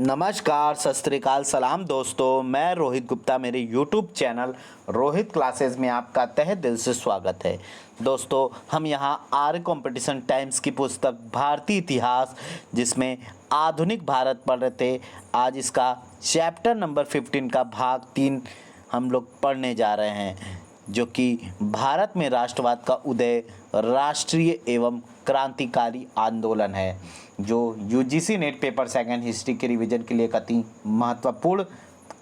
नमस्कार, सत श्री अकाल, सलाम दोस्तों। मैं रोहित गुप्ता, मेरे YouTube चैनल रोहित क्लासेस में आपका तहे दिल से स्वागत है। दोस्तों, हम यहाँ आर्य कंपटीशन टाइम्स की पुस्तक भारतीय इतिहास, जिसमें आधुनिक भारत पढ़ रहे थे, आज इसका चैप्टर नंबर 15 का भाग 3 हम लोग पढ़ने जा रहे हैं, जो कि भारत में राष्ट्रवाद का उदय, राष्ट्रीय एवं क्रांतिकारी आंदोलन है, जो UGC net paper second history के रिवीजन के लिए एक अति महत्वपूर्ण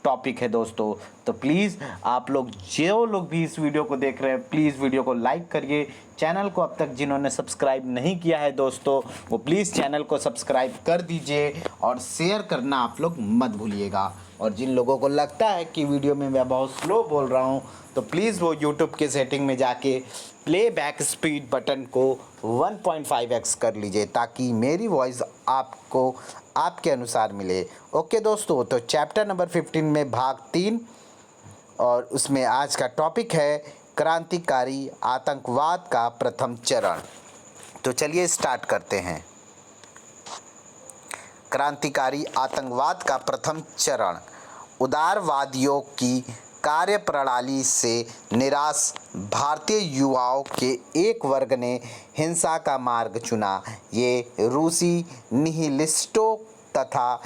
टॉपिक है दोस्तों। तो प्लीज़ आप लोग जो लोग भी इस वीडियो को देख रहे हैं, प्लीज़ वीडियो को लाइक करिए। चैनल को अब तक जिन्होंने सब्सक्राइब नहीं किया है दोस्तों, वो प्लीज़ चैनल को सब्सक्राइब कर दीजिए और शेयर करना आप लोग मत भूलिएगा। और जिन लोगों को लगता है कि वीडियो में मैं बहुत स्लो बोल रहा हूँ, तो प्लीज़ वो यूट्यूब के सेटिंग में जाके प्लेबैक स्पीड बटन को 1.5x कर लीजिए, ताकि मेरी वॉइस आपको आपके अनुसार मिले। ओके दोस्तों, तो चैप्टर नंबर 15 में भाग 3, और उसमें आज का टॉपिक है क्रांतिकारी आतंकवाद का प्रथम चरण। तो चलिए स्टार्ट करते हैं। क्रांतिकारी आतंकवाद का प्रथम चरण। उदारवादियों की कार्यप्रणाली से निराश भारतीय युवाओं के एक वर्ग ने हिंसा का मार्ग चुना। ये रूसी निहिलिस्टों तथा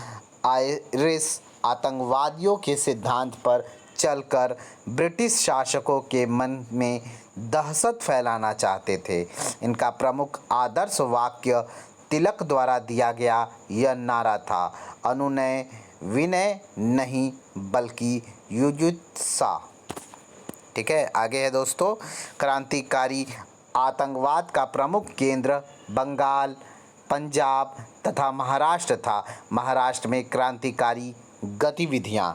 आयरिश आतंकवादियों के सिद्धांत पर चलकर ब्रिटिश शासकों के मन में दहशत फैलाना चाहते थे। इनका प्रमुख आदर्श वाक्य तिलक द्वारा दिया गया यह नारा था, अनुनय विनय नहीं बल्कि युयुत्सा। ठीक है, आगे है दोस्तों। क्रांतिकारी आतंकवाद का प्रमुख केंद्र बंगाल, पंजाब तथा महाराष्ट्र था। महाराष्ट्र में क्रांतिकारी गतिविधियां।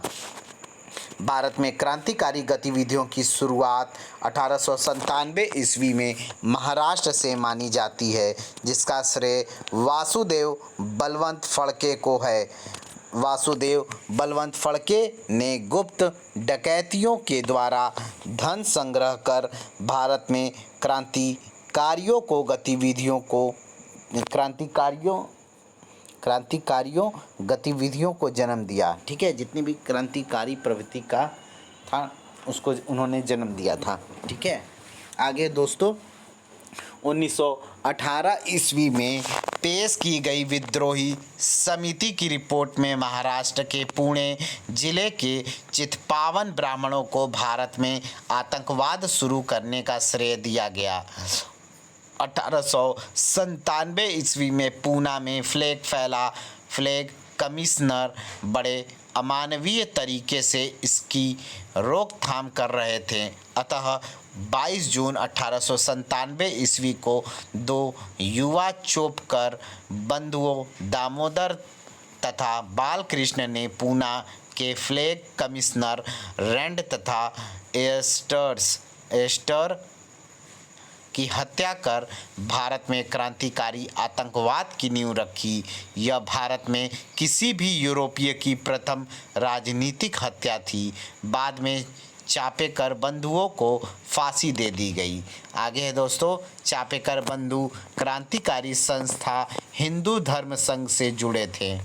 भारत में क्रांतिकारी गतिविधियों की शुरुआत 1897 ईस्वी में महाराष्ट्र से मानी जाती है, जिसका श्रेय वासुदेव बलवंत फड़के को है। वासुदेव बलवंत फड़के ने गुप्त डकैतियों के द्वारा धन संग्रह कर भारत में क्रांतिकारियों गतिविधियों को जन्म दिया। ठीक है, जितनी भी क्रांतिकारी प्रवृत्ति का था उसको उन्होंने जन्म दिया था। ठीक है, आगे दोस्तों। 1918 ईस्वी में पेश की गई विद्रोही समिति की रिपोर्ट में महाराष्ट्र के पुणे जिले के चित्पावन ब्राह्मणों को भारत में आतंकवाद शुरू करने का श्रेय दिया गया। 1897 ईस्वी में पूना में फ्लैग कमिश्नर बड़े अमानवीय तरीके से इसकी रोकथाम कर रहे थे। अतः 22 जून 1897 ईस्वी को दो युवा चोपकर बंधुओं दामोदर तथा बालकृष्ण ने पूना के फ्लैग कमिश्नर रैंड तथा एस्टर की हत्या कर भारत में क्रांतिकारी आतंकवाद की नींव रखी। यह भारत में किसी भी यूरोपीय की प्रथम राजनीतिक हत्या थी। बाद में चापेकर बंधुओं को फांसी दे दी गई। आगे है दोस्तों। चापेकर बंधु क्रांतिकारी संस्था हिंदू धर्म संघ से जुड़े थे।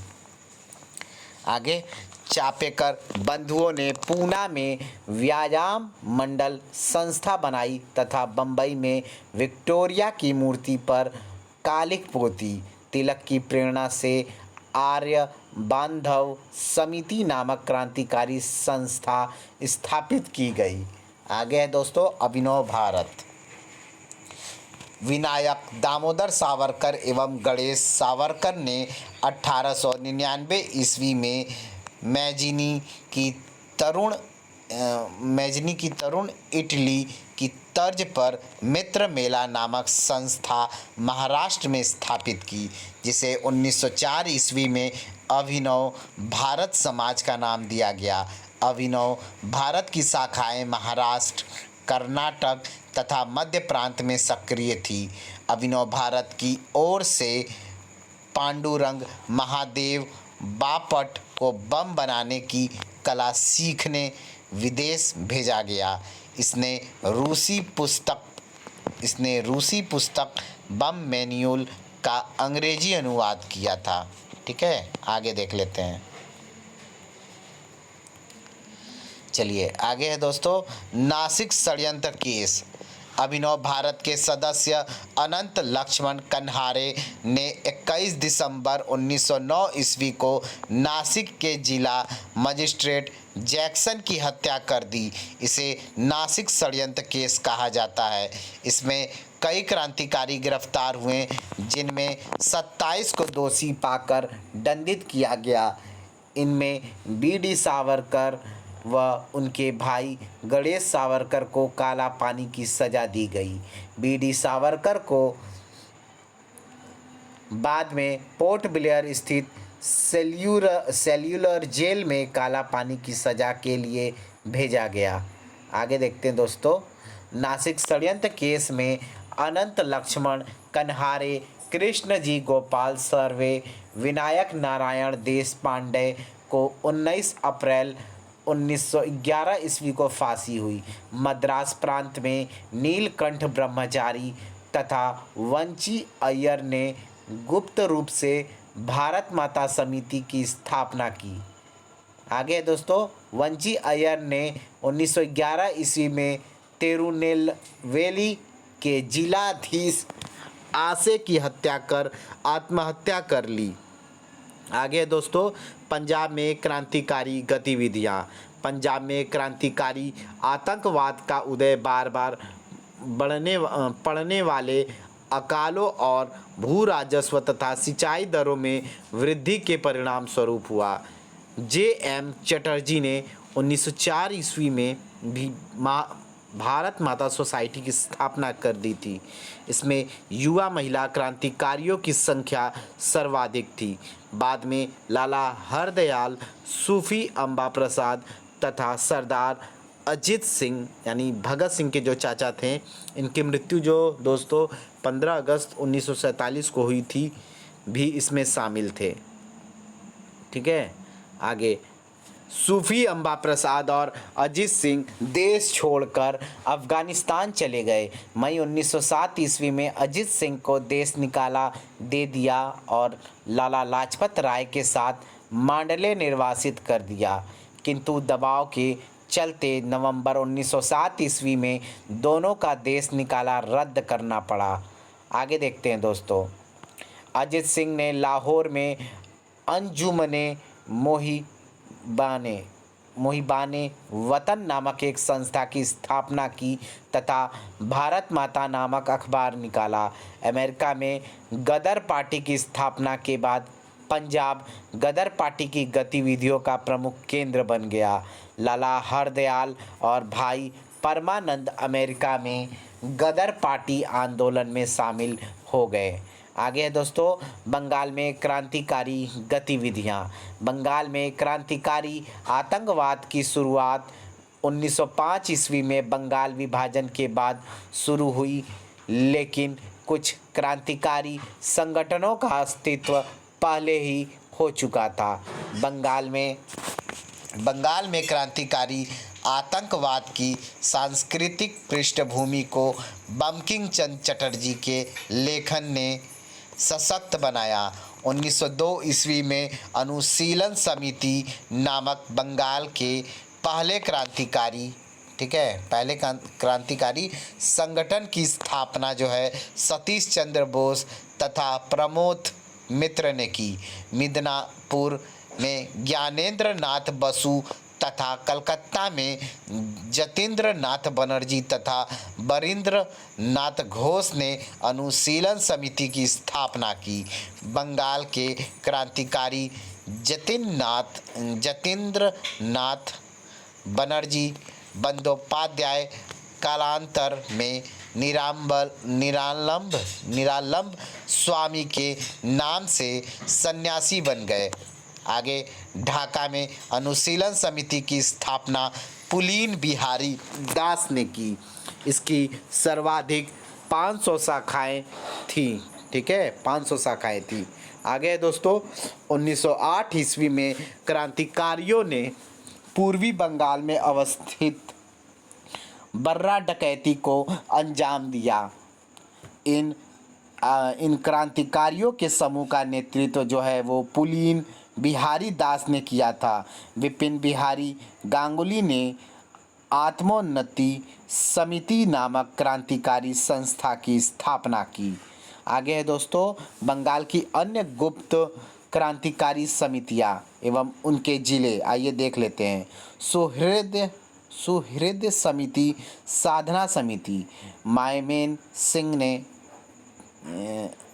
आगे, चापेकर बंधुओं ने पूना में व्यायाम मंडल संस्था बनाई तथा बंबई में विक्टोरिया की मूर्ति पर कालिख पोती। तिलक की प्रेरणा से आर्य बांधव समिति नामक क्रांतिकारी संस्था स्थापित की गई। आगे है दोस्तों। अभिनव भारत। विनायक दामोदर सावरकर एवं गणेश सावरकर ने 1899 ईस्वी में मैजिनी की तरुण इटली की तर्ज पर मित्र मेला नामक संस्था महाराष्ट्र में स्थापित की, जिसे 1904 ईस्वी में अभिनव भारत समाज का नाम दिया गया। अभिनव भारत की शाखाएं महाराष्ट्र, कर्नाटक तथा मध्य प्रांत में सक्रिय थी। अभिनव भारत की ओर से पांडुरंग महादेव बापट को बम बनाने की कला सीखने विदेश भेजा गया। इसने रूसी पुस्तक बम मैन्यूल का अंग्रेजी अनुवाद किया था। ठीक है, आगे देख लेते हैं। चलिए आगे है दोस्तों, नासिक षड्यंत्र केस। अभिनव भारत के सदस्य अनंत लक्ष्मण कन्हारे ने 21 दिसंबर 1909 ईस्वी को नासिक के जिला मजिस्ट्रेट जैक्सन की हत्या कर दी। इसे नासिक षड्यंत्र केस कहा जाता है। इसमें कई क्रांतिकारी गिरफ्तार हुए, जिनमें 27 को दोषी पाकर दंडित किया गया। इनमें बी.डी. सावरकर व उनके भाई गणेश सावरकर को काला पानी की सजा दी गई। बी.डी. सावरकर को बाद में पोर्ट ब्लेयर स्थित सेल्यूलर जेल में काला पानी की सजा के लिए भेजा गया। आगे देखते हैं दोस्तों, नासिक षड्यंत्र केस में अनंत लक्ष्मण कन्हारे, कृष्णजी गोपाल सर्वे, विनायक नारायण देश पांडे को 19 अप्रैल 1911 ईस्वी को फांसी हुई। मद्रास प्रांत में नीलकंठ ब्रह्मचारी तथा वंची अय्यर ने गुप्त रूप से भारत माता समिति की स्थापना की। आगे दोस्तों, वंची अय्यर ने 1911 ईस्वी में तिरुनेलवेली के जिलाधीश आसे की हत्या कर आत्महत्या कर ली। आगे दोस्तों, पंजाब में क्रांतिकारी गतिविधियां। पंजाब में क्रांतिकारी आतंकवाद का उदय बार बार पड़ने वाले अकालों और भू राजस्व तथा सिंचाई दरों में वृद्धि के परिणाम स्वरूप हुआ। जे.एम. चटर्जी ने 1904 ईस्वी में भी भारत माता सोसाइटी की स्थापना कर दी थी। इसमें युवा महिला क्रांतिकारियों की संख्या सर्वाधिक थी। बाद में लाला हरदयाल, सूफी अम्बा प्रसाद तथा सरदार अजित सिंह यानी भगत सिंह के जो चाचा थे, इनकी मृत्यु जो दोस्तों 15 अगस्त 1947 को हुई थी, भी इसमें शामिल थे। ठीक है, आगे सूफी अम्बा प्रसाद और अजित सिंह देश छोड़कर अफ़गानिस्तान चले गए। मई 1907 ईस्वी में अजित सिंह को देश निकाला दे दिया और लाला लाजपत राय के साथ मांडले निर्वासित कर दिया, किंतु दबाव के चलते नवंबर 1907 ईस्वी में दोनों का देश निकाला रद्द करना पड़ा। आगे देखते हैं दोस्तों, अजित सिंह ने लाहौर में अंजुमने मोहिबाने वतन नामक एक संस्था की स्थापना की तथा भारत माता नामक अखबार निकाला। अमेरिका में गदर पार्टी की स्थापना के बाद पंजाब गदर पार्टी की गतिविधियों का प्रमुख केंद्र बन गया। लाला हरदयाल और भाई परमानंद अमेरिका में गदर पार्टी आंदोलन में शामिल हो गए। आगे है दोस्तों, बंगाल में क्रांतिकारी गतिविधियां। बंगाल में क्रांतिकारी आतंकवाद की शुरुआत 1905 ईस्वी में बंगाल विभाजन के बाद शुरू हुई, लेकिन कुछ क्रांतिकारी संगठनों का अस्तित्व पहले ही हो चुका था। बंगाल में क्रांतिकारी आतंकवाद की सांस्कृतिक पृष्ठभूमि को बंकिम चंद्र चटर्जी के लेखन ने सशक्त बनाया। 1902 ईस्वी में अनुशीलन समिति नामक बंगाल के पहले क्रांतिकारी संगठन की स्थापना जो है सतीश चंद्र बोस तथा प्रमोद मित्र ने की। मिदनापुर में ज्ञानेंद्र नाथ बसु तथा कलकत्ता में जतीन्द्र नाथ बनर्जी तथा बरिंद्र नाथ घोष ने अनुशीलन समिति की स्थापना की। बंगाल के क्रांतिकारी जतीन्द्र नाथ बनर्जी बंदोपाध्याय कालांतर में निरालंब स्वामी के नाम से सन्यासी बन गए। आगे ढाका में अनुशीलन समिति की स्थापना पुलीन बिहारी दास ने की। इसकी सर्वाधिक 500 शाखाएं थी। ठीक है, 500 शाखाएं थी। आगे दोस्तों, 1908 ईस्वी में क्रांतिकारियों ने पूर्वी बंगाल में अवस्थित बर्रा डकैती को अंजाम दिया। इन क्रांतिकारियों के समूह का नेतृत्व जो है वो पुलीन बिहारी दास ने किया था। विपिन बिहारी गांगुली ने आत्मोन्नति समिति नामक क्रांतिकारी संस्था की स्थापना की। आगे है दोस्तों, बंगाल की अन्य गुप्त क्रांतिकारी समितियां एवं उनके जिले, आइए देख लेते हैं। सुहृद समिति, साधना समिति, मायमेन सिंह ने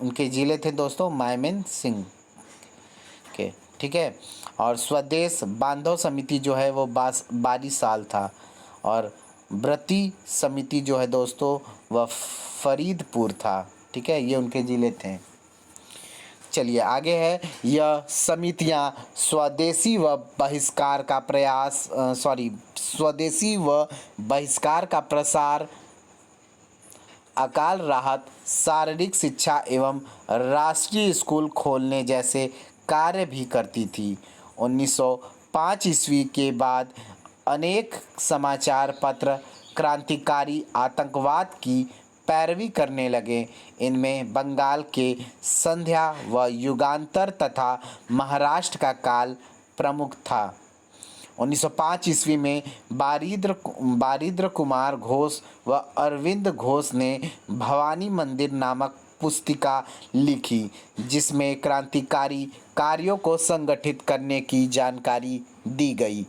उनके जिले थे दोस्तों मायमेन सिंह के, ठीक है। और स्वदेश बांधव समिति जो है वो 22 साल था। और व्रती समिति जो है दोस्तों वह फरीदपुर था, ठीक है, ये उनके ज़िले थे। चलिए आगे है, यह समितियां स्वदेशी व बहिष्कार का प्रसार, अकाल राहत, शारीरिक शिक्षा एवं राष्ट्रीय स्कूल खोलने जैसे कार्य भी करती थी। 1905 ईस्वी के बाद अनेक समाचार पत्र क्रांतिकारी आतंकवाद की पैरवी करने लगे। इनमें बंगाल के संध्या व युगांतर तथा महाराष्ट्र का काल प्रमुख था। 1905 ईस्वी में बारिद्र कुमार घोष व अरविंद घोष ने भवानी मंदिर नामक पुस्तिका लिखी, जिसमें क्रांतिकारी कार्यों को संगठित करने की जानकारी दी गई।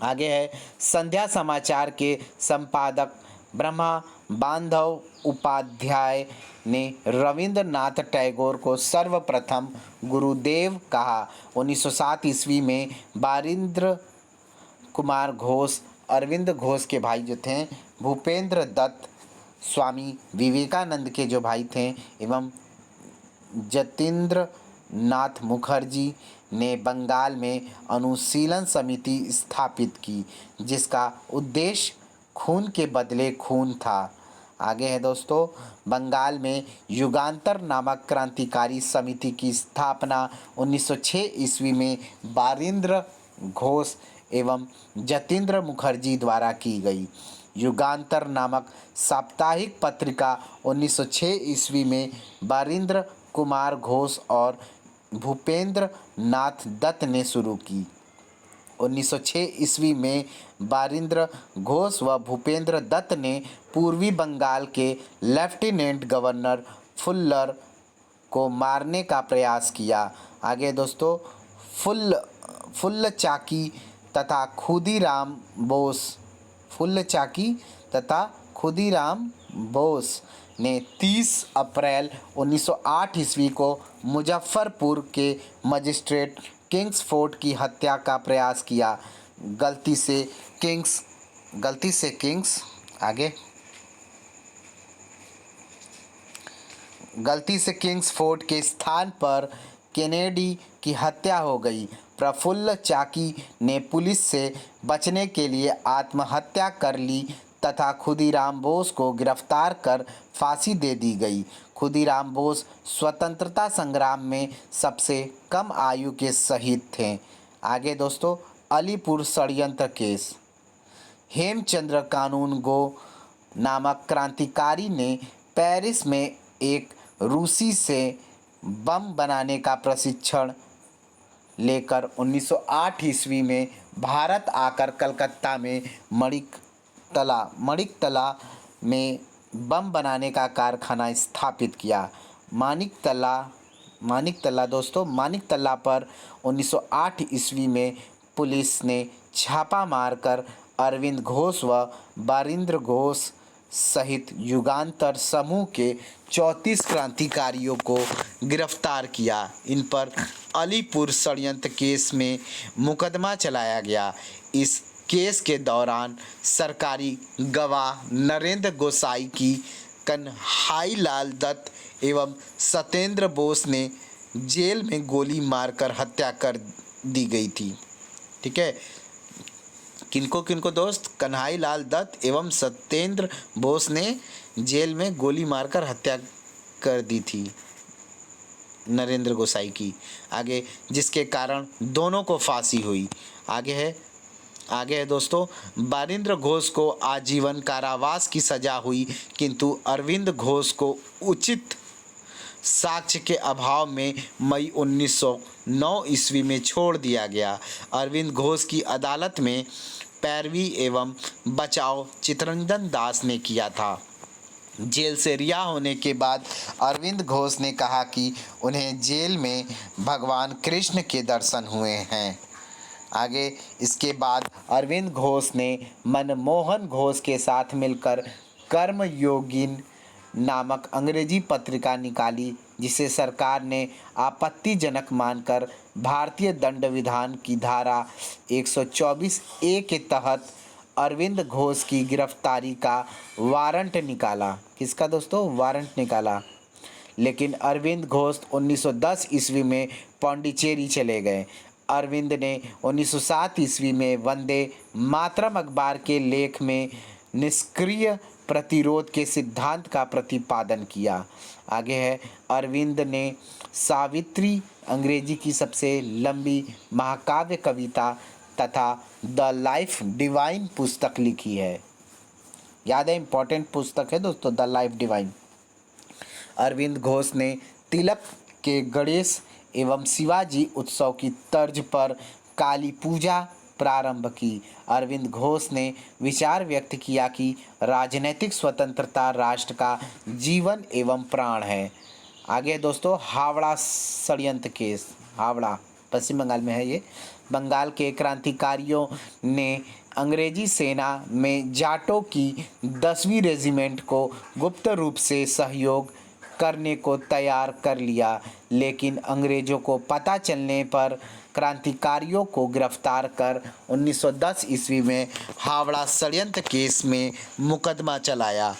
आगे है, संध्या समाचार के संपादक ब्रह्मा बांधव उपाध्याय ने रविंद्रनाथ टैगोर को सर्वप्रथम गुरुदेव कहा। 1907 ईस्वी में बारिंद्र कुमार घोष अरविंद घोष के भाई जो थे, भूपेंद्र दत्त स्वामी विवेकानंद के जो भाई थे, एवं जतीन्द्र नाथ मुखर्जी ने बंगाल में अनुशीलन समिति स्थापित की, जिसका उद्देश्य खून के बदले खून था। आगे है दोस्तों, बंगाल में युगांतर नामक क्रांतिकारी समिति की स्थापना 1906 ईस्वी में बारिंद्र घोष एवं जतीन्द्र मुखर्जी द्वारा की गई। युगांतर नामक साप्ताहिक पत्रिका 1906 ईस्वी में बारिंद्र कुमार घोष और भूपेंद्र नाथ दत्त ने शुरू की। 1906 ईस्वी में बारिंद्र घोष व भूपेंद्र दत्त ने पूर्वी बंगाल के लेफ्टिनेंट गवर्नर फुल्लर को मारने का प्रयास किया। आगे दोस्तों, फुल्लचाकी तथा खुदीराम बोस ने 30 अप्रैल 1908 ईस्वी को मुजफ्फरपुर के मजिस्ट्रेट किंग्सफोर्ड की हत्या का प्रयास किया। गलती से किंग्सफोर्ड के स्थान पर केनेडी की हत्या हो गई। प्रफुल्ल चाकी ने पुलिस से बचने के लिए आत्महत्या कर ली तथा खुदीराम बोस को गिरफ्तार कर फांसी दे दी गई। खुदीराम बोस स्वतंत्रता संग्राम में सबसे कम आयु के शहीद थे। आगे दोस्तों, अलीपुर षड्यंत्र केस। हेमचंद्र कानूनगो नामक क्रांतिकारी ने पेरिस में एक रूसी से बम बनाने का प्रशिक्षण लेकर 1908 ईस्वी में भारत आकर कलकत्ता में मणिकतला में बम बनाने का कारखाना स्थापित किया। मानिकतला पर 1908 ईस्वी में पुलिस ने छापा मारकर अरविंद घोष व बारिंद्र घोष सहित युगांतर समूह के 34 क्रांतिकारियों को गिरफ्तार किया। इन पर अलीपुर षड्यंत्र केस में मुकदमा चलाया गया। इस केस के दौरान सरकारी गवाह नरेंद्र गोसाई की कन्हैयालाल दत्त एवं सत्येंद्र बोस ने जेल में गोली मारकर हत्या कर दी गई थी। ठीक है, किनको दोस्त, कन्हैयालाल दत्त एवं सत्येंद्र बोस ने जेल में गोली मारकर हत्या कर दी थी नरेंद्र गोसाई की। आगे, जिसके कारण दोनों को फांसी हुई। आगे है दोस्तों, बारिंद्र घोष को आजीवन कारावास की सजा हुई, किंतु अरविंद घोष को उचित साक्ष्य के अभाव में मई 1909 ईस्वी में छोड़ दिया गया। अरविंद घोष की अदालत में पैरवी एवं बचाव चित्तरंजन दास ने किया था। जेल से रिहा होने के बाद अरविंद घोष ने कहा कि उन्हें जेल में भगवान कृष्ण के दर्शन हुए हैं। आगे इसके बाद अरविंद घोष ने मनमोहन घोष के साथ मिलकर कर्मयोगिन नामक अंग्रेजी पत्रिका निकाली, जिसे सरकार ने आपत्तिजनक मानकर भारतीय दंड विधान की धारा 124A के तहत अरविंद घोष की गिरफ्तारी का वारंट निकाला। किसका दोस्तों? वारंट निकाला। लेकिन अरविंद घोष 1910 ईस्वी में पौंडीचेरी चले गए। अरविंद ने 1907 ईस्वी में वंदे मातरम अखबार के लेख में निष्क्रिय प्रतिरोध के सिद्धांत का प्रतिपादन किया। आगे है, अरविंद ने सावित्री अंग्रेजी की सबसे लंबी महाकाव्य कविता तथा द लाइफ डिवाइन पुस्तक लिखी है। याद है, इंपॉर्टेंट पुस्तक है दोस्तों, the life divine. Arvind Ghosh ने तिलक के गणेश एवं शिवाजी उत्सव की तर्ज पर काली पूजा प्रारंभ की। अरविंद घोष ने विचार व्यक्त किया कि राजनीतिक स्वतंत्रता राष्ट्र का जीवन एवं प्राण है। आगे दोस्तों, हावड़ा षड्यंत्र केस। हावड़ा पश्चिम बंगाल में है ये। बंगाल के क्रांतिकारियों ने अंग्रेजी सेना में जाटों की 10वीं रेजिमेंट को गुप्त रूप से सहयोग करने को तैयार कर लिया, लेकिन अंग्रेजों को पता चलने पर क्रांतिकारियों को गिरफ्तार कर 1910 ईस्वी में हावड़ा षड्यंत्र केस में मुकदमा चलाया।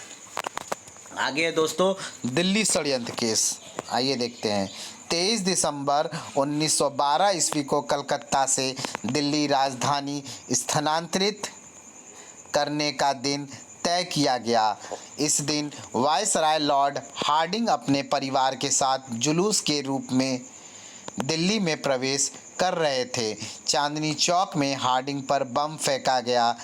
आगे दोस्तों, दिल्ली षड्यंत्र केस। आइए देखते हैं। 23 दिसंबर 1912 ईस्वी को कलकत्ता से दिल्ली राजधानी स्थानांतरित करने का दिन तय किया गया। इस दिन वायसराय लॉर्ड हार्डिंग अपने परिवार के साथ जुलूस के रूप में दिल्ली में प्रवेश कर रहे थे। चांदनी चौक में हार्डिंग पर बम फेंका गया,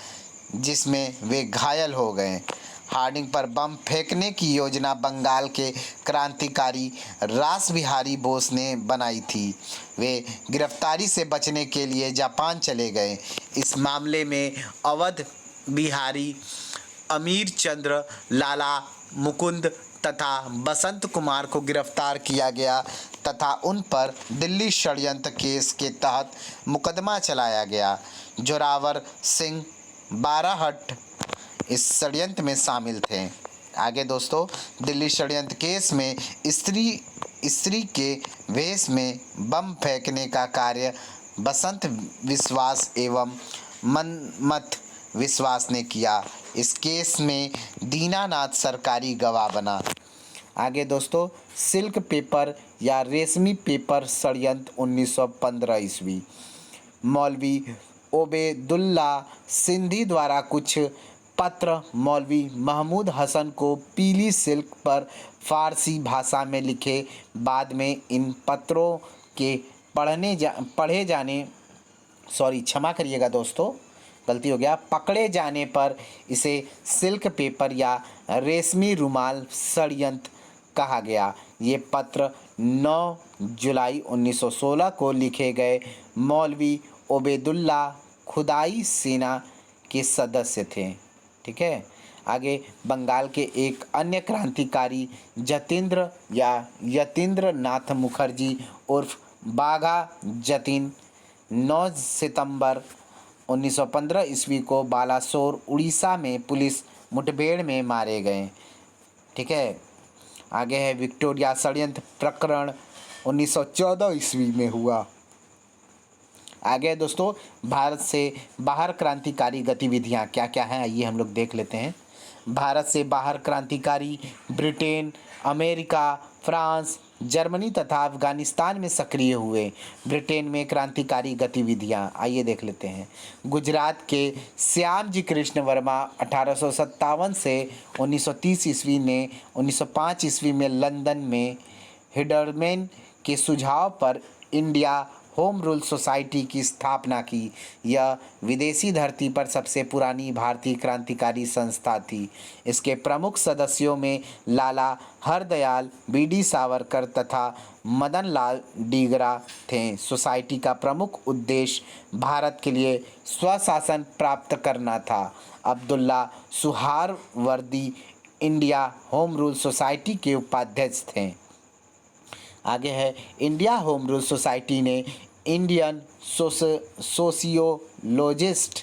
जिसमें वे घायल हो गए। हार्डिंग पर बम फेंकने की योजना बंगाल के क्रांतिकारी रासबिहारी बोस ने बनाई थी। वे गिरफ्तारी से बचने के लिए जापान चले गए। इस मामले में अवध बिहारी, अमीर चंद्र, लाला मुकुंद तथा बसंत कुमार को गिरफ्तार किया गया तथा उन पर दिल्ली षड्यंत्र केस के तहत मुकदमा चलाया गया। जोरावर सिंह बाराहट इस षड्यंत्र में शामिल थे। आगे दोस्तों, दिल्ली षड्यंत्र केस में स्त्री के वेश में बम फेंकने का कार्य बसंत विश्वास एवं मनमथ विश्वास ने किया। इस केस में दीनानाथ सरकारी गवाह बना। आगे दोस्तों, सिल्क पेपर या रेशमी पेपर षड्यंत्र 1915 ईस्वी। मौलवी ओबेदुल्ला सिंधी द्वारा कुछ पत्र मौलवी महमूद हसन को पीली सिल्क पर फारसी भाषा में लिखे। बाद में इन पत्रों के पकड़े जाने पर इसे सिल्क पेपर या रेशमी रुमाल षड्यंत्र कहा गया। ये पत्र 9 जुलाई 1916 को लिखे गए। मौलवी ओबेदुल्ला खुदाई सेना के सदस्य थे। ठीक है। आगे, बंगाल के एक अन्य क्रांतिकारी जतीन्द्र या यतीन्द्र नाथ मुखर्जी उर्फ बाघा जतीन 9 सितंबर 1915 ईस्वी को बालासोर उड़ीसा में पुलिस मुठभेड़ में मारे गए। ठीक है। आगे है, विक्टोरिया षड्यंत्र प्रकरण 1914 ईस्वी में हुआ। आगे दोस्तों, भारत से बाहर क्रांतिकारी गतिविधियां क्या क्या हैं, आइए हम लोग देख लेते हैं। भारत से बाहर क्रांतिकारी ब्रिटेन, अमेरिका, फ्रांस, जर्मनी तथा अफगानिस्तान में सक्रिय हुए। ब्रिटेन में क्रांतिकारी गतिविधियां, आइए देख लेते हैं। गुजरात के श्याम जी कृष्ण वर्मा 1857 से 1930 ईस्वी ने 1905 ईस्वी में लंदन में हिडरमैन के सुझाव पर इंडिया होम रूल सोसाइटी की स्थापना की। यह विदेशी धरती पर सबसे पुरानी भारतीय क्रांतिकारी संस्था थी। इसके प्रमुख सदस्यों में लाला हरदयाल, बी.डी. सावरकर तथा मदन लाल डीगरा थे। सोसाइटी का प्रमुख उद्देश्य भारत के लिए स्वशासन प्राप्त करना था। Abdullah Suhrawardy India home rule society के उपाध्यक्ष थे। आगे है, इंडिया होम रूल सोसाइटी ने इंडियन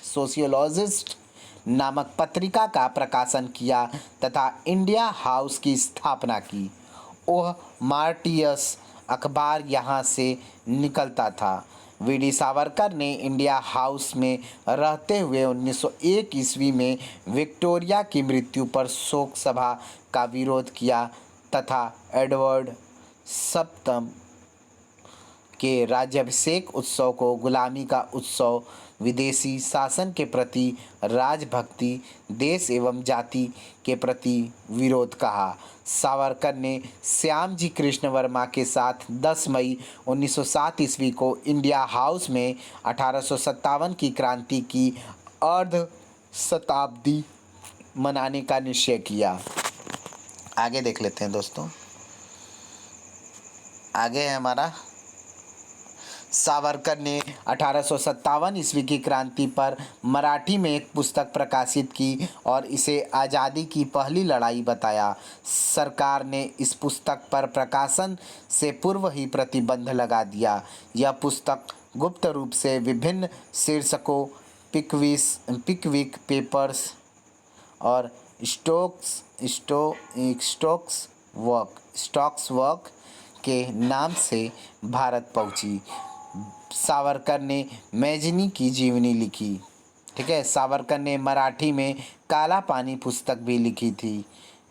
सोशियोलॉजिस्ट नामक पत्रिका का प्रकाशन किया तथा इंडिया हाउस की स्थापना की। ओह मार्टियस अखबार यहाँ से निकलता था। वी.डी. सावरकर ने इंडिया हाउस में रहते हुए 1901 ईस्वी में विक्टोरिया की मृत्यु पर शोक सभा का विरोध किया तथा एडवर्ड सप्तम के राज्याभिषेक उत्सव को गुलामी का उत्सव, विदेशी शासन के प्रति राजभक्ति, देश एवं जाति के प्रति विरोध कहा। सावरकर ने श्यामजी कृष्ण वर्मा के साथ 10 मई 1907 ईस्वी को इंडिया हाउस में 1857 की क्रांति की अर्ध शताब्दी मनाने का निश्चय किया। आगे देख लेते हैं दोस्तों। आगे है हमारा, सावरकर ने 1857 ईस्वी की क्रांति पर मराठी में एक पुस्तक प्रकाशित की और इसे आज़ादी की पहली लड़ाई बताया। सरकार ने इस पुस्तक पर प्रकाशन से पूर्व ही प्रतिबंध लगा दिया। यह पुस्तक गुप्त रूप से विभिन्न शीर्षकों पिकविक पेपर्स और स्टॉक्स वर्क के नाम से भारत पहुंची। सावरकर ने मैजनी की जीवनी लिखी। ठीक है, सावरकर ने मराठी में काला पानी पुस्तक भी लिखी थी।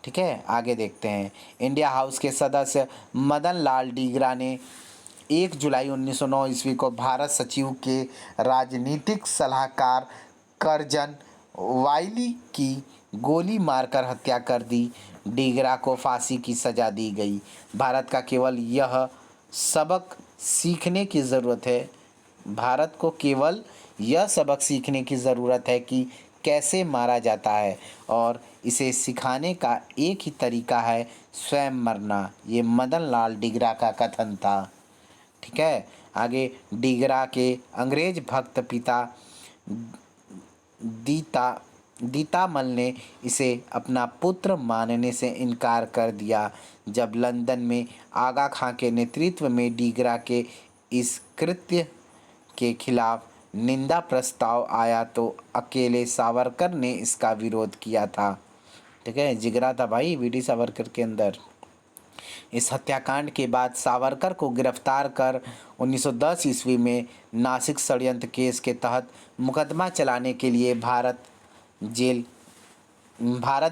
ठीक है, आगे देखते हैं। इंडिया हाउस के सदस्य मदन लाल डीगरा ने 1 जुलाई 1909 ईस्वी को भारत सचिव के राजनीतिक सलाहकार करजन वाइली की गोली मारकर हत्या कर दी। डीगरा को फांसी की सज़ा दी गई। भारत का केवल यह सबक सीखने की ज़रूरत है भारत को केवल यह सबक सीखने की ज़रूरत है कि कैसे मारा जाता है और इसे सिखाने का एक ही तरीका है, स्वयं मरना। ये मदन लाल डीगरा का कथन था। ठीक है, आगे डीगरा के अंग्रेज भक्त पिता दीतामल ने इसे अपना पुत्र मानने से इनकार कर दिया। जब लंदन में आगा खां के नेतृत्व में डीगरा के इस कृत्य के खिलाफ निंदा प्रस्ताव आया तो अकेले सावरकर ने इसका विरोध किया था। ठीक है, जिगरा था भाई वी.डी. सावरकर के अंदर। इस हत्याकांड के बाद सावरकर को गिरफ्तार कर 1910 ईस्वी में नासिक षड्यंत्र केस के तहत मुकदमा चलाने के लिए भारत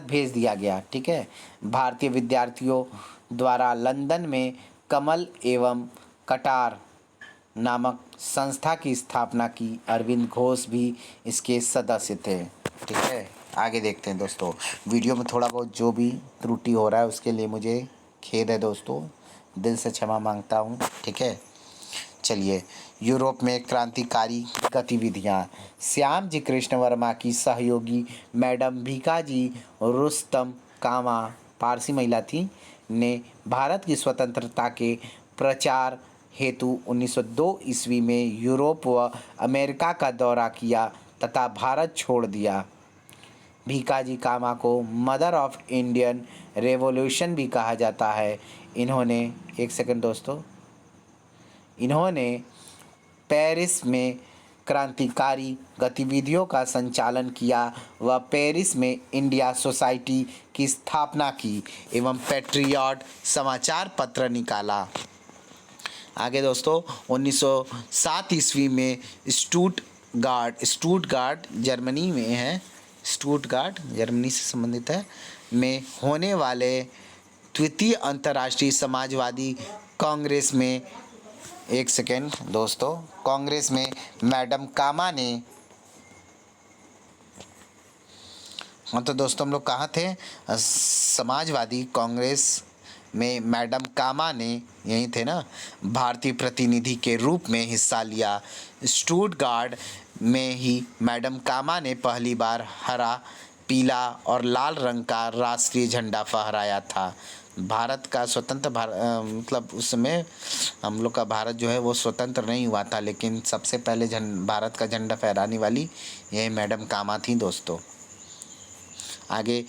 भेज दिया गया। ठीक है, भारतीय विद्यार्थियों द्वारा लंदन में कमल एवं कटार नामक संस्था की स्थापना की। अरविंद घोष भी इसके सदस्य थे। ठीक है, आगे देखते हैं दोस्तों। वीडियो में थोड़ा बहुत जो भी त्रुटि हो रहा है उसके लिए मुझे खेद है दोस्तों, दिल से क्षमा मांगता हूँ। ठीक है, चलिए। यूरोप में क्रांतिकारी गतिविधियाँ। श्यामजी कृष्ण वर्मा की सहयोगी मैडम भीकाजी रुस्तम कामा, पारसी महिला थी, ने भारत की स्वतंत्रता के प्रचार हेतु 1902 ईस्वी में यूरोप व अमेरिका का दौरा किया तथा भारत छोड़ दिया। भीकाजी कामा को मदर ऑफ इंडियन रेवोल्यूशन भी कहा जाता है। इन्होंने, एक सेकंड दोस्तों, इन्होंने पेरिस में क्रांतिकारी गतिविधियों का संचालन किया व पेरिस में इंडिया सोसाइटी की स्थापना की एवं पैट्रियट समाचार पत्र निकाला। आगे दोस्तों, 1907 ईस्वी में स्टुटगार्ट जर्मनी में है, स्टुटगार्ट जर्मनी से संबंधित है, में होने वाले द्वितीय अंतर्राष्ट्रीय समाजवादी कांग्रेस में, एक सेकेंड दोस्तों, कांग्रेस में मैडम कामा ने, हाँ तो दोस्तों हम लोग कहाँ थे, समाजवादी कांग्रेस में मैडम कामा ने, यही थे ना, भारतीय प्रतिनिधि के रूप में हिस्सा लिया। स्टुटगार्ट में ही मैडम कामा ने पहली बार हरा, पीला और लाल रंग का राष्ट्रीय झंडा फहराया था। भारत का स्वतंत्र मतलब उस समय हम लोग का भारत जो है वो स्वतंत्र नहीं हुआ था, लेकिन सबसे पहले भारत का झंडा फहराने वाली यही मैडम कामा थी दोस्तों। आगे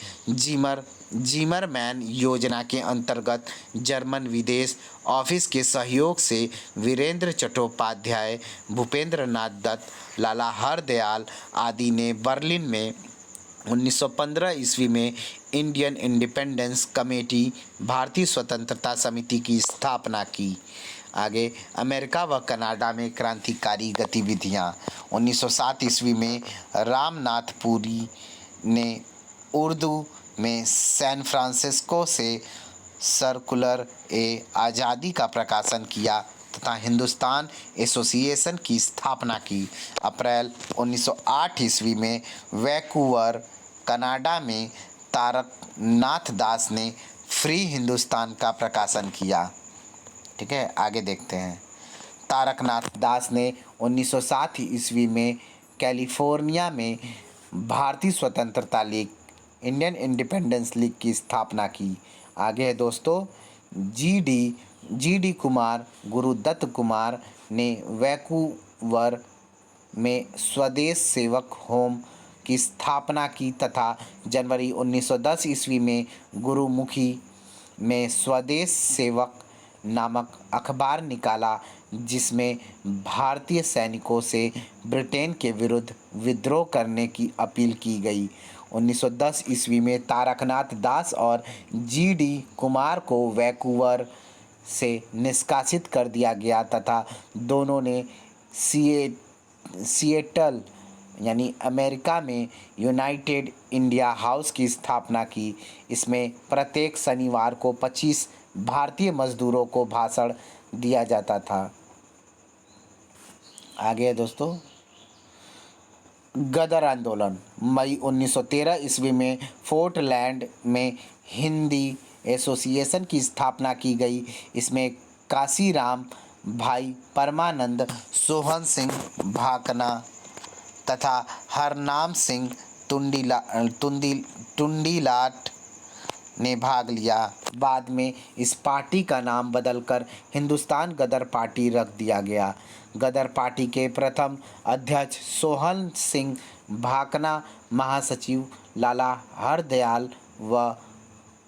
जिमरमैन योजना के अंतर्गत जर्मन विदेश ऑफिस के सहयोग से वीरेंद्र चट्टोपाध्याय, भूपेंद्र नाथ दत्त, लाला हरदयाल आदि ने बर्लिन में 1915 ईस्वी में इंडियन इंडिपेंडेंस कमेटी, भारतीय स्वतंत्रता समिति की स्थापना की। आगे अमेरिका व कनाडा में क्रांतिकारी गतिविधियां। 1907 ईस्वी में रामनाथ पुरी ने उर्दू में सैन फ्रांसिस्को से सर्कुलर आज़ादी का प्रकाशन किया तथा हिंदुस्तान एसोसिएशन की स्थापना की। अप्रैल 1908 ईस्वी में वैंकूवर कनाडा में तारकनाथ दास ने फ्री हिंदुस्तान का प्रकाशन किया। ठीक है, आगे देखते हैं। तारकनाथ दास ने 1907 ईस्वी में कैलिफोर्निया में भारतीय स्वतंत्रता लीग, इंडियन इंडिपेंडेंस लीग की स्थापना की। आगे है दोस्तों, जी डी कुमार, गुरुदत्त कुमार ने वैंकूवर में स्वदेश सेवक होम की स्थापना की तथा जनवरी 1910 ईस्वी में गुरुमुखी में स्वदेश सेवक नामक अखबार निकाला, जिसमें भारतीय सैनिकों से ब्रिटेन के विरुद्ध विद्रोह करने की अपील की गई। 1910 ईस्वी में तारकनाथ दास और जी.डी. कुमार को वैंकूवर से निष्कासित कर दिया गया तथा दोनों ने सिएटल यानी अमेरिका में यूनाइटेड इंडिया हाउस की स्थापना की। इसमें प्रत्येक शनिवार को 25 भारतीय मजदूरों को भाषण दिया जाता था। आगे है दोस्तों, गदर आंदोलन। मई 1913 ईस्वी में फोर्टलैंड में हिंदी एसोसिएशन की स्थापना की गई। इसमें काशीराम भाई परमानंद, सोहन सिंह भाकना तथा हरनाम सिंह टुंडीलाट ने भाग लिया। बाद में इस पार्टी का नाम बदलकर हिंदुस्तान गदर पार्टी रख दिया गया। गदर पार्टी के प्रथम अध्यक्ष सोहन सिंह भाकना, महासचिव लाला हरदयाल व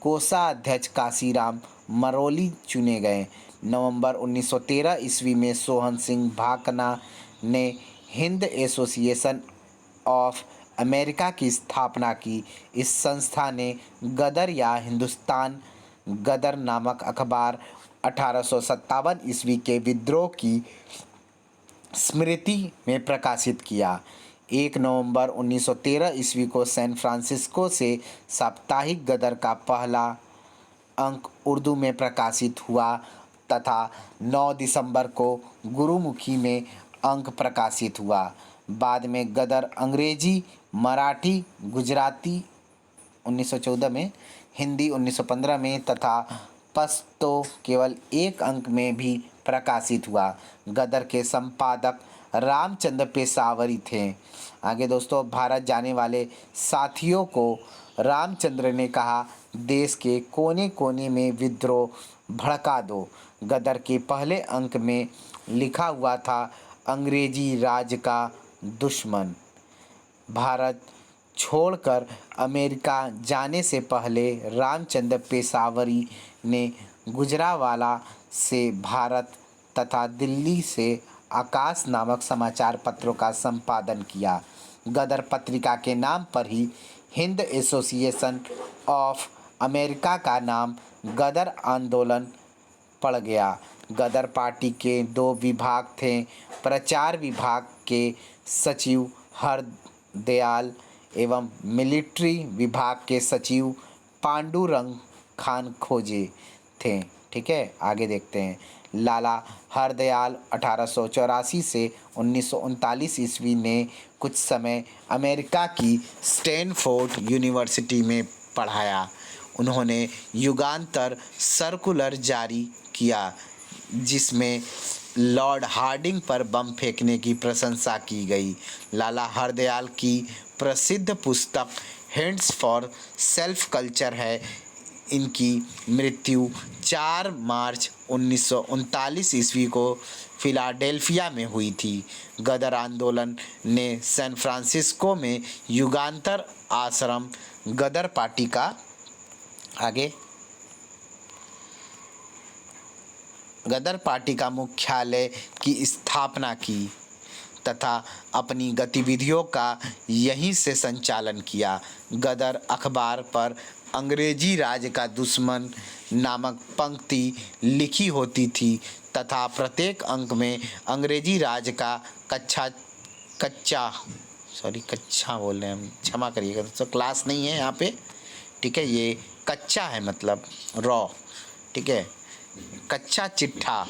कोषाध्यक्ष काशीराम मरोली चुने गए। नवंबर 1913 ईस्वी में सोहन सिंह भाकना ने हिंद एसोसिएशन ऑफ अमेरिका की स्थापना की। इस संस्था ने गदर या हिंदुस्तान गदर नामक अखबार 1857 ईस्वी के विद्रोह की स्मृति में प्रकाशित किया। 1 नवंबर 1913 ईस्वी को सैन फ्रांसिस्को से साप्ताहिक गदर का पहला अंक उर्दू में प्रकाशित हुआ तथा 9 दिसंबर को गुरुमुखी में अंक प्रकाशित हुआ। बाद में गदर अंग्रेजी, मराठी, गुजराती 1914 में, हिंदी 1915 में तथा पश्तो केवल 1 अंक में भी प्रकाशित हुआ। गदर के संपादक रामचंद्र पेशावरी थे। आगे दोस्तों, भारत जाने वाले साथियों को रामचंद्र ने कहा, देश के कोने कोने में विद्रोह भड़का दो। गदर के पहले अंक में लिखा हुआ था, अंग्रेजी राज का दुश्मन। भारत छोड़कर अमेरिका जाने से पहले रामचंद्र पेशावरी ने गुजरावाला से भारत तथा दिल्ली से आकाश नामक समाचार पत्रों का संपादन किया। गदर पत्रिका के नाम पर ही हिंद एसोसिएशन ऑफ अमेरिका का नाम गदर आंदोलन पड़ गया। गदर पार्टी के 2 विभाग थे। प्रचार विभाग के सचिव हरदयाल एवं मिलिट्री विभाग के सचिव पांडुरंग खान खोजे थे। ठीक है, आगे देखते हैं। लाला हरदयाल 1884 से 1939 ईस्वी ने कुछ समय अमेरिका की स्टैनफोर्ड यूनिवर्सिटी में पढ़ाया। उन्होंने युगांतर सर्कुलर जारी किया जिसमें लॉर्ड हार्डिंग पर बम फेंकने की प्रशंसा की गई। लाला हरदयाल की प्रसिद्ध पुस्तक हिंट्स फॉर सेल्फ कल्चर है। इनकी मृत्यु 4 मार्च 1939 ईस्वी को फिलाडेल्फिया में हुई थी। गदर आंदोलन ने सैन फ्रांसिस्को में युगांतर आश्रम गदर पार्टी का आगे गदर पार्टी का मुख्यालय की स्थापना की तथा अपनी गतिविधियों का यहीं से संचालन किया। गदर अखबार पर अंग्रेजी राज का दुश्मन नामक पंक्ति लिखी होती थी तथा प्रत्येक अंक में अंग्रेजी राज का कच्चा बोल रहे हैं हम, क्षमा करिएगा दोस्तों, क्लास नहीं है यहाँ पे, ठीक है। ये कच्चा है मतलब रॉ, ठीक है। कच्चा चिट्ठा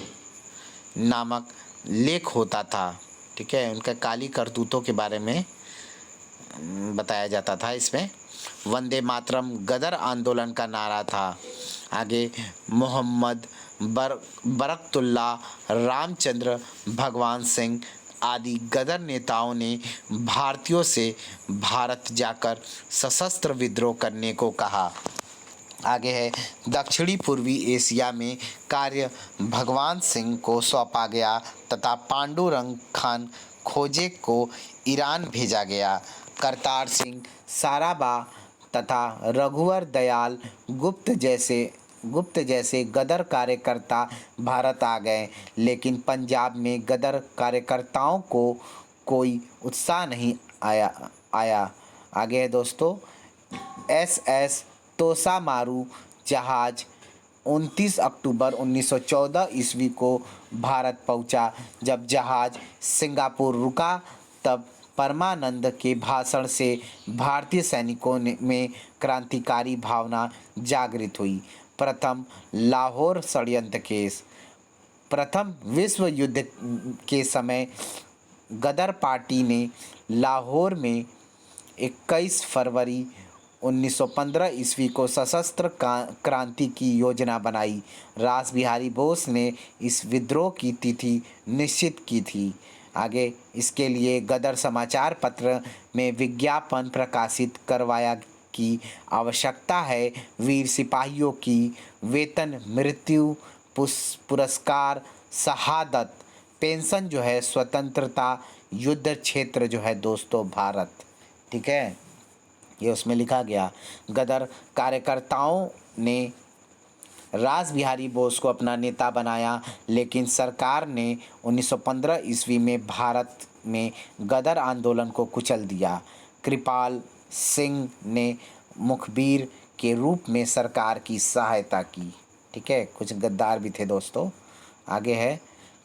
नामक लेख होता था, ठीक है। उनका काली करतूतों के बारे में बताया जाता था इसमें। वंदे मातरम गदर आंदोलन का नारा था। आगे मोहम्मद बरकतुल्ला, रामचंद्र, भगवान सिंह आदि गदर नेताओं ने भारतीयों से भारत जाकर सशस्त्र विद्रोह करने को कहा। आगे है दक्षिणी पूर्वी एशिया में कार्य भगवान सिंह को सौंपा गया तथा पांडुरंग खान खोजे को ईरान भेजा गया। करतार सिंह सराबा तथा रघुवर दयाल गुप्त जैसे गदर कार्यकर्ता भारत आ गए, लेकिन पंजाब में गदर कार्यकर्ताओं को कोई उत्साह नहीं आया। आगे है दोस्तों SS तोसामारू जहाज 29 अक्टूबर 1914 ईस्वी को भारत पहुंचा। जब जहाज सिंगापुर रुका तब परमानंद के भाषण से भारतीय सैनिकों में क्रांतिकारी भावना जागृत हुई। प्रथम लाहौर षड्यंत्र केस। प्रथम विश्व युद्ध के समय गदर पार्टी ने लाहौर में 21 फरवरी 1915 ईस्वी को सशस्त्र क्रांति की योजना बनाई। रास बिहारी बोस ने इस विद्रोह की तिथि निश्चित की थी। आगे इसके लिए गदर समाचार पत्र में विज्ञापन प्रकाशित करवाया कि आवश्यकता है वीर सिपाहियों की वेतन, मृत्यु पुरस्कार, शहादत, पेंशन जो है, स्वतंत्रता, युद्ध क्षेत्र जो है दोस्तों भारत, ठीक है। ये उसमें लिखा गया। गदर कार्यकर्ताओं ने रास बिहारी बोस को अपना नेता बनाया, लेकिन सरकार ने 1915 ईस्वी में भारत में गदर आंदोलन को कुचल दिया। कृपाल सिंह ने मुखबिर के रूप में सरकार की सहायता की, ठीक है। कुछ गद्दार भी थे दोस्तों। आगे है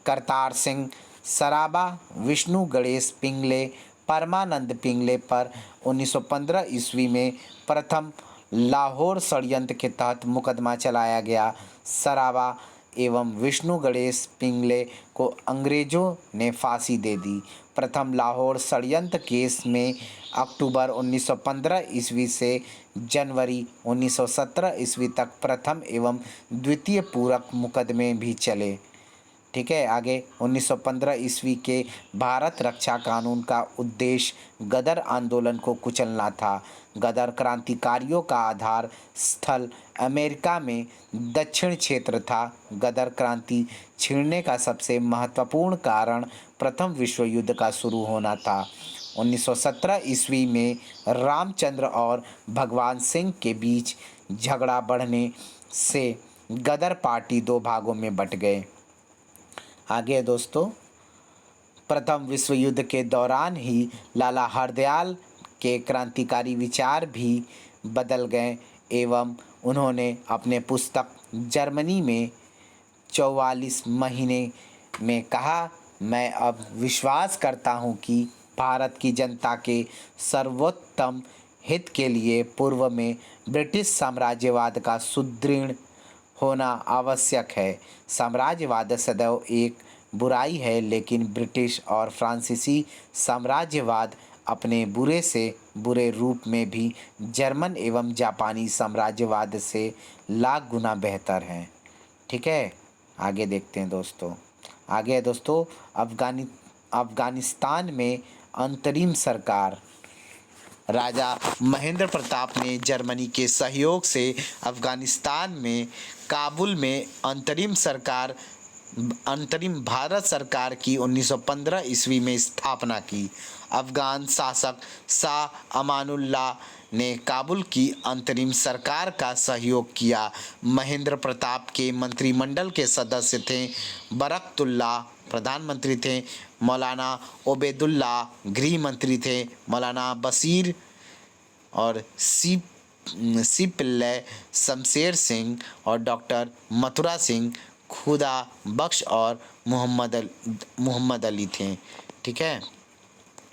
करतार सिंह सराबा विष्णु गणेश पिंगले परमानंद पिंगले पर 1915 ईस्वी में प्रथम लाहौर षड्यंत्र के तहत मुकदमा चलाया गया। सराबा एवं विष्णु गणेश पिंगले को अंग्रेजों ने फांसी दे दी। प्रथम लाहौर षड्यंत्र केस में अक्टूबर 1915 ईस्वी से जनवरी 1917 ईस्वी तक प्रथम एवं द्वितीय पूरक मुकदमे भी चले, ठीक है। आगे 1915 ईस्वी के भारत रक्षा कानून का उद्देश्य गदर आंदोलन को कुचलना था। गदर क्रांतिकारियों का आधार स्थल अमेरिका में दक्षिण क्षेत्र था। गदर क्रांति छिड़ने का सबसे महत्वपूर्ण कारण प्रथम विश्व युद्ध का शुरू होना था। 1917 ईस्वी में रामचंद्र और भगवान सिंह के बीच झगड़ा बढ़ने से गदर पार्टी दो भागों में बंट गए। आगे दोस्तों प्रथम विश्व युद्ध के दौरान ही लाला हरदयाल के क्रांतिकारी विचार भी बदल गए एवं उन्होंने अपने पुस्तक जर्मनी में 44 महीने में कहा, मैं अब विश्वास करता हूँ कि भारत की जनता के सर्वोत्तम हित के लिए पूर्व में ब्रिटिश साम्राज्यवाद का सुदृढ़ होना आवश्यक है। साम्राज्यवाद सदैव एक बुराई है, लेकिन ब्रिटिश और फ्रांसीसी साम्राज्यवाद अपने बुरे से बुरे रूप में भी जर्मन एवं जापानी साम्राज्यवाद से लाख गुना बेहतर हैं। ठीक है, आगे देखते हैं दोस्तों। आगे है दोस्तों, अफ़गानिस्तान में अंतरिम सरकार। राजा महेंद्र प्रताप ने जर्मनी के सहयोग से अफ़गानिस्तान में काबुल में अंतरिम भारत सरकार की 1915 ईस्वी में स्थापना की। अफ़गान शासक शाह अमानुल्लाह ने काबुल की अंतरिम सरकार का सहयोग किया। महेंद्र प्रताप के मंत्रिमंडल के सदस्य थे बरकतुल्लाह प्रधानमंत्री थे, मौलाना ओबेदुल्ला गृह मंत्री थे, मौलाना बशीर और सी पिल्लै, शमशेर सिंह और डॉक्टर मथुरा सिंह, खुदा बख्श और मोहम्मद अली थे। ठीक है,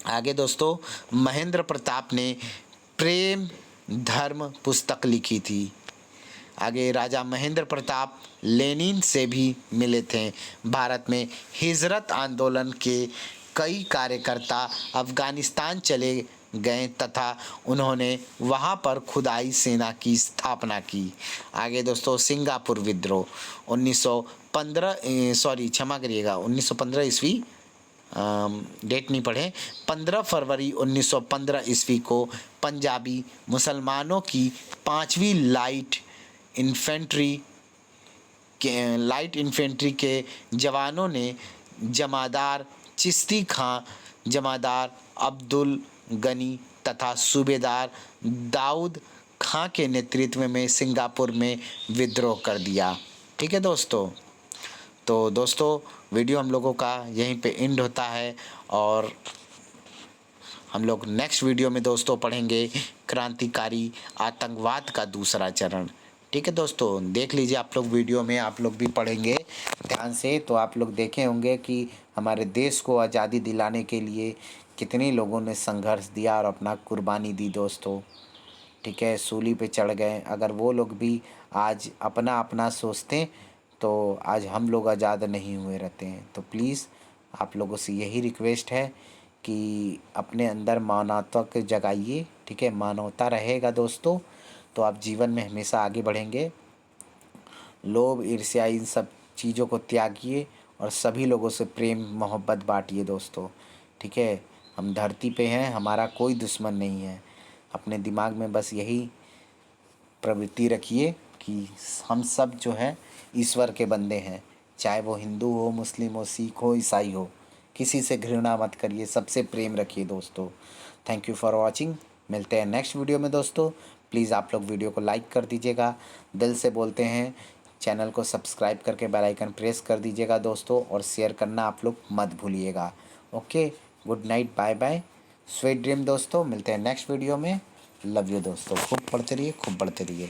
आगे दोस्तों, महेंद्र प्रताप ने प्रेम धर्म पुस्तक लिखी थी। आगे राजा महेंद्र प्रताप लेनिन से भी मिले थे। भारत में हिजरत आंदोलन के कई कार्यकर्ता अफ़गानिस्तान चले गए तथा उन्होंने वहां पर खुदाई सेना की स्थापना की। आगे दोस्तों, सिंगापुर विद्रोह 1915 ईस्वी, डेट नहीं पढ़े, 15 फरवरी 1915 ईस्वी को पंजाबी मुसलमानों की 5वीं लाइट इन्फेंट्री के जवानों ने जमादार चिश्ती खां, जमादार अब्दुल गनी तथा सूबेदार दाऊद खां के नेतृत्व में सिंगापुर में विद्रोह कर दिया। ठीक है दोस्तों, तो दोस्तों वीडियो हम लोगों का यहीं पे एंड होता है और हम लोग नेक्स्ट वीडियो में दोस्तों पढ़ेंगे क्रांतिकारी आतंकवाद का दूसरा चरण। ठीक है दोस्तों, देख लीजिए आप लोग वीडियो में, आप लोग भी पढ़ेंगे ध्यान से तो आप लोग देखे होंगे कि हमारे देश को आज़ादी दिलाने के लिए कितने लोगों ने संघर्ष दिया और अपना कुर्बानी दी दोस्तों। ठीक है, सूली पे चढ़ गए। अगर वो लोग भी आज अपना अपना सोचते तो आज हम लोग आज़ाद नहीं हुए रहते हैं। तो प्लीज़ आप लोगों से यही रिक्वेस्ट है कि अपने अंदर मानवता को जगाइए। ठीक है, मानवता रहेगा दोस्तों तो आप जीवन में हमेशा आगे बढ़ेंगे। लोभ ईर्ष्या इन सब चीज़ों को त्यागिए और सभी लोगों से प्रेम मोहब्बत बांटिए दोस्तों। ठीक है, हम धरती पे हैं, हमारा कोई दुश्मन नहीं है। अपने दिमाग में बस यही प्रवृत्ति रखिए कि हम सब जो है ईश्वर के बंदे हैं, चाहे वो हिंदू हो, मुस्लिम हो, सिख हो, ईसाई हो। किसी से घृणा मत करिए, सबसे प्रेम रखिए दोस्तों। Thank you for watching. मिलते हैं नेक्स्ट वीडियो में दोस्तों। प्लीज़ आप लोग वीडियो को लाइक कर दीजिएगा, दिल से बोलते हैं। चैनल को सब्सक्राइब करके बेल आइकन प्रेस कर दीजिएगा दोस्तों और शेयर करना आप लोग मत भूलिएगा। Okay, good night, bye bye, sweet dream दोस्तों। मिलते हैं नेक्स्ट वीडियो में। लव यू दोस्तों, खूब पढ़ते रहिए, खूब बढ़ते रहिए।